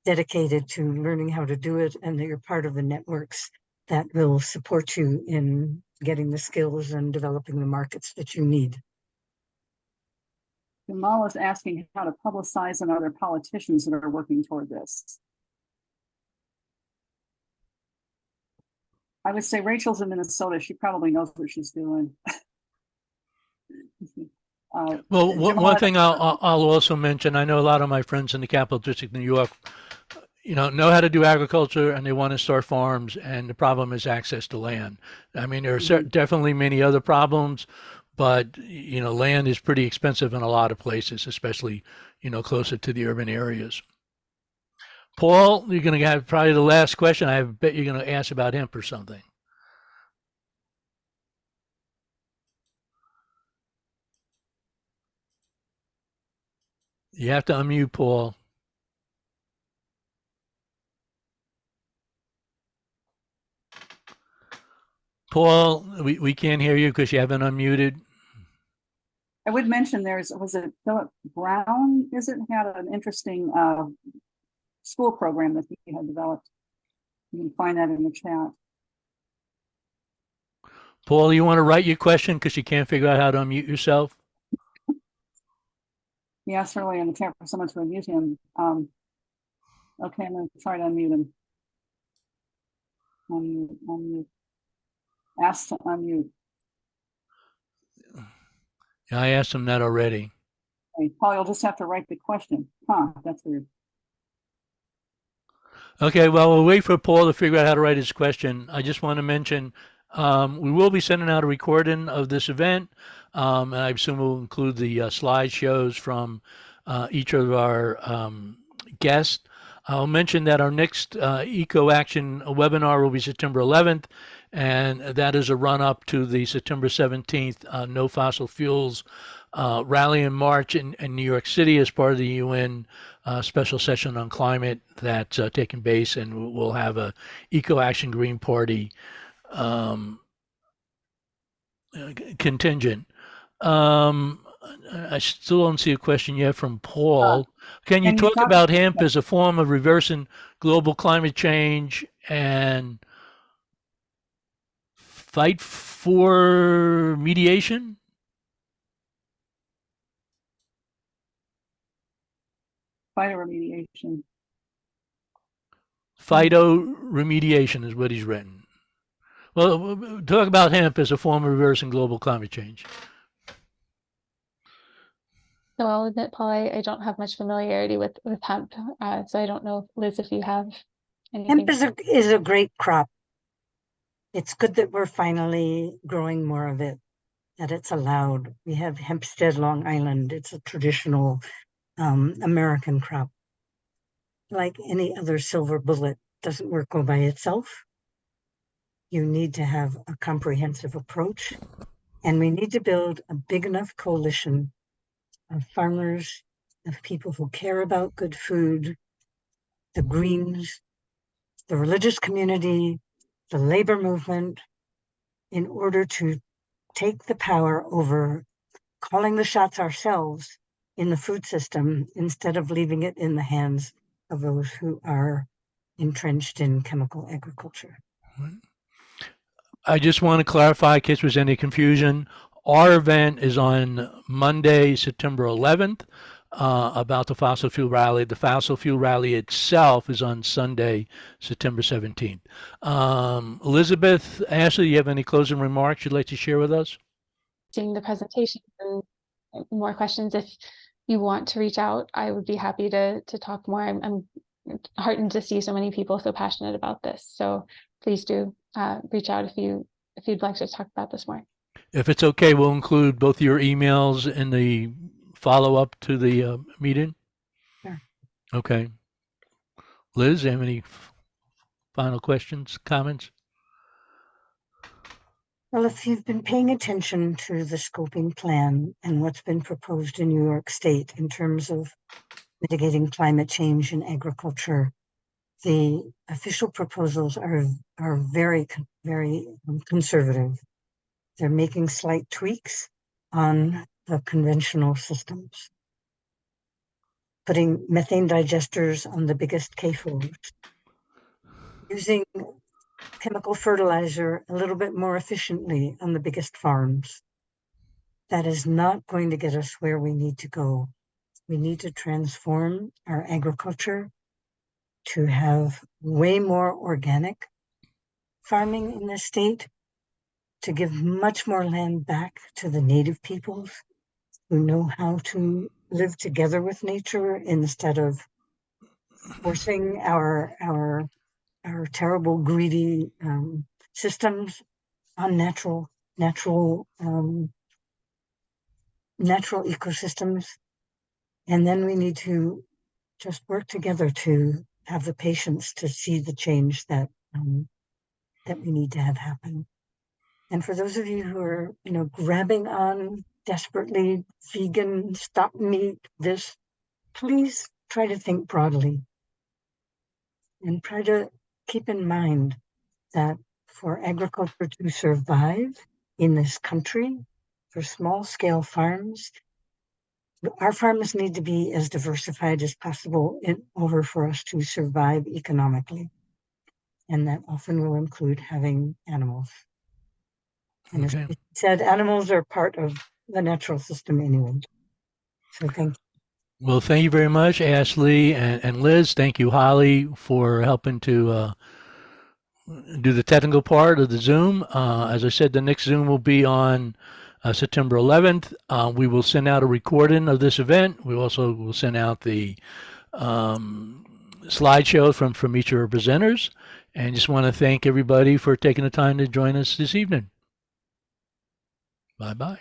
dedicated to learning how to do it and that you're part of the networks that will support you in getting the skills and developing the markets that you need. Jamal is asking how to publicize and other politicians that are working toward this. I would say Rachel's in Minnesota. She probably knows what she's doing. Well, one thing I'll also mention, I know a lot of my friends in the Capital District, New York, know how to do agriculture and they want to start farms, and the problem is access to land. I mean, there are definitely many other problems, but land is pretty expensive in a lot of places, especially closer to the urban areas. Paul, you're going to have probably the last question. I bet you're going to ask about hemp or something. You have to unmute, Paul. Paul, we can't hear you because you haven't unmuted. I would mention was it Philip Brown, had an interesting school program that he had developed. You can find that in the chat. Paul, you want to write your question because you can't figure out how to unmute yourself? He asked earlier in the chat for someone to unmute him. Okay, I'm going to try to unmute him. Unmute. Ask to unmute. Yeah, I asked him that already. Okay, Paul, you'll just have to write the question. Huh, that's weird. Okay, well, we'll wait for Paul to figure out how to write his question. I just want to mention we will be sending out a recording of this event, and I assume we'll include the slideshows from each of our guests. I'll mention that our next EcoAction webinar will be September 11th, and that is a run-up to the September 17th No Fossil Fuels rally in March in New York City as part of the UN special session on climate that's taking place, and we'll have a EcoAction Green Party contingent. I still don't see a question yet from Paul. Can you talk about hemp as a form of reversing global climate change and fight for mediation? Phytoremediation. Phytoremediation is what he's written. Well, talk about hemp as a form of reversing global climate change. So I'll admit, Paul, I don't have much familiarity with hemp. So I don't know, Liz, if you have anything. Hemp is a great crop. It's good that we're finally growing more of it, that it's allowed. We have Hempstead, Long Island. It's a traditional American crop. Like any other silver bullet, doesn't work all by itself. You need to have a comprehensive approach, and we need to build a big enough coalition of farmers, of people who care about good food, the Greens, the religious community, the labor movement, in order to take the power over calling the shots ourselves in the food system instead of leaving it in the hands of those who are entrenched in chemical agriculture. I just want to clarify in case there's any confusion. Our event is on Monday, September 11th, about the fossil fuel rally. The fossil fuel rally itself is on Sunday, September 17th. Elizabeth, Ashley, you have any closing remarks you'd like to share with us? Seeing the presentation and more questions, if you want to reach out, I would be happy to talk more. I'm heartened to see so many people so passionate about this. So please do reach out if you'd like to talk about this more. If it's okay, we'll include both your emails in the follow-up to the meeting. Sure. Okay. Liz, do you have any final questions, comments? Well, if you've been paying attention to the scoping plan and what's been proposed in New York State in terms of mitigating climate change in agriculture, the official proposals are very, very conservative. They're making slight tweaks on the conventional systems, putting methane digesters on the biggest CAFOs, using chemical fertilizer a little bit more efficiently on the biggest farms. That is not going to get us where we need to go. We need to transform our agriculture to have way more organic farming in this state, to give much more land back to the native peoples who know how to live together with nature instead of forcing our terrible greedy systems on natural ecosystems. And then we need to just work together to have the patience to see the change that we need to have happen. And for those of you who are, grabbing on desperately, vegan, stop meat, this, please try to think broadly and try to keep in mind that for agriculture to survive in this country, for small scale farms, our farms need to be as diversified as possible in order for us to survive economically. And that often will include having animals. And as I said, animals are part of the natural system anyway. So thank you. Well, thank you very much, Ashley and Liz. Thank you, Holly, for helping to do the technical part of the Zoom. As I said, the next Zoom will be on September 11th. We will send out a recording of this event. We also will send out the slideshow from each of our presenters. And just want to thank everybody for taking the time to join us this evening. Bye-bye.